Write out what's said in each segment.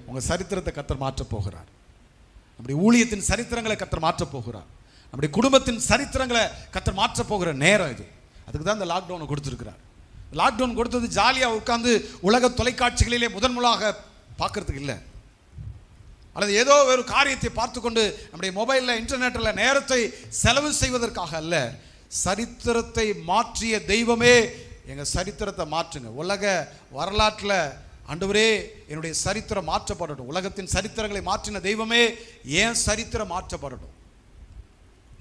உங்கள் சரித்திரத்தை கர்த்தர் மாற்றப் போகிறார். நம்முடைய ஊழியத்தின் சரித்திரங்களை கர்த்தர் மாற்றப் போகிறார். நம்முடைய குடும்பத்தின் சரித்திரங்களை கர்த்தர் மாற்றப் போகிற நேரம் இது. அதுக்கு தான் இந்த லாக்டவுனை கொடுத்துருக்கிறார். லாக்டவுன் கொடுத்தது ஜாலியாக உட்காந்து உலக தொலைக்காட்சிகளிலே முதன்முறையாக பார்க்கறதுக்கு இல்லை, அல்லது ஏதோ ஒரு காரியத்தை பார்த்து கொண்டு நம்முடைய மொபைலில் இன்டர்நெட்டில் நேரத்தை செலவு செய்வதற்காக அல்ல. சரித்திரத்தை மாற்றிய தெய்வமே எங்கள் சரித்திரத்தை மாற்றுங்க. உலக வரலாற்றில் ஆண்டவரே என்னுடைய சரித்திரம் மாற்றப்படட்டும். உலகத்தின் சரித்திரங்களை மாற்றின தெய்வமே ஏன் சரித்திரம் மாற்றப்படட்டும்.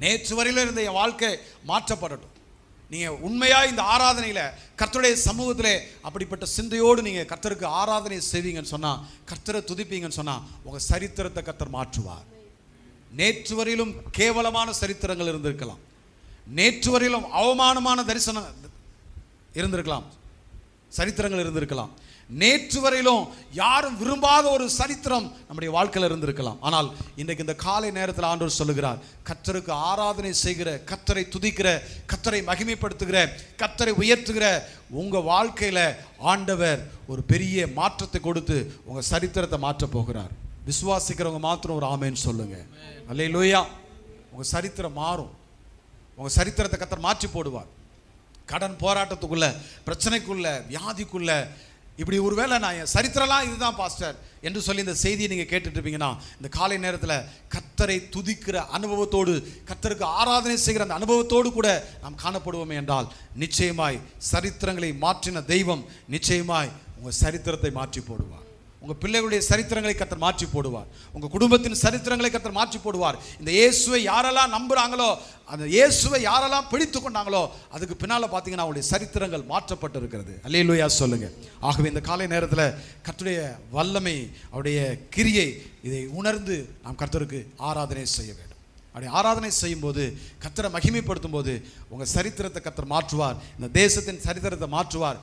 நேற்று வரையில் இருந்த என் வாழ்க்கை மாற்றப்படட்டும். நீங்கள் உண்மையாக இந்த ஆராதனையில் கர்த்தருடைய சமூகத்தில் அப்படிப்பட்ட சிந்தையோடு நீங்கள் கர்த்தருக்கு ஆராதனை செய்வீங்கன்னு சொன்னால், கர்த்தரை துதிப்பீங்கன்னு சொன்னால், உங்கள் சரித்திரத்தை கர்த்தர் மாற்றுவார். நேற்று வரையிலும் கேவலமான சரித்திரங்கள் இருந்திருக்கலாம், நேற்று வரையிலும் அவமானமான தரிசனம் இருந்திருக்கலாம், சரித்திரங்கள் இருந்திருக்கலாம், நேற்று வரையிலும் யாரும் விரும்பாத ஒரு சரித்திரம் நம்முடைய வாழ்க்கையில் இருந்திருக்கலாம். ஆனால் இன்றைக்கு இந்த காலை நேரத்தில் ஆண்டவர் சொல்லுகிறார், கர்த்தருக்கு ஆராதனை செய்கிற, கர்த்தரை துதிக்கிற, கர்த்தரை மகிமைப்படுத்துகிற, கர்த்தரை உயர்த்துகிற உங்கள் வாழ்க்கையில் ஆண்டவர் ஒரு பெரிய மாற்றத்தை கொடுத்து உங்கள் சரித்திரத்தை மாற்றப் போகிறார். விசுவாசிக்கிறவங்க மாத்திரம் ஒரு ஆமேன்னு சொல்லுங்க. அல்லேலூயா. உங்கள் சரித்திரம் மாறும். உங்கள் சரித்திரத்தை கர்த்தர் மாற்றி போடுவார். கடன் போராட்டத்துக்குள்ள, பிரச்சனைக்குள்ள, வியாதிக்குள்ள, இப்படி ஒருவேளை நான் என் சரித்திரம்லாம் இதுதான் பாஸ்டர் என்று சொல்லி இந்த செய்தியை நீங்கள் கேட்டுட்டு இருப்பீங்கன்னா, இந்த காலை நேரத்தில் கர்த்தரை துதிக்கிற அனுபவத்தோடு, கர்த்தருக்கு ஆராதனை செய்கிற அந்த அனுபவத்தோடு கூட நாம் காணப்படுவோமே என்றால், நிச்சயமாய் சரித்திரங்களை மாற்றின தெய்வம் நிச்சயமாய் உங்கள் சரித்திரத்தை மாற்றி போடுவார். உங்கள் பிள்ளைகளுடைய சரித்திரங்களை கர்த்தர் மாற்றி போடுவார். உங்கள் குடும்பத்தின் சரித்திரங்களை கர்த்தர் மாற்றி போடுவார். இந்த இயேசுவை யாரெல்லாம் நம்புகிறாங்களோ, அந்த இயேசுவை யாரெல்லாம் பிடித்து கொண்டாங்களோ, அதுக்கு பின்னால் பார்த்தீங்கன்னா அவருடைய சரித்திரங்கள் மாற்றப்பட்டு இருக்கிறது. அல்லேலூயா சொல்லுங்க. ஆகவே இந்த காலை நேரத்தில் கர்த்தருடைய வல்லமை, அவருடைய கிரியை, இதை உணர்ந்து நாம் கர்த்தருக்கு ஆராதனை செய்ய வேண்டும். அப்படி ஆராதனை செய்யும்போது, கர்த்தரை மகிமைப்படுத்தும் போது உங்கள் சரித்திரத்தை கர்த்தர் மாற்றுவார். இந்த தேசத்தின் சரித்திரத்தை மாற்றுவார்.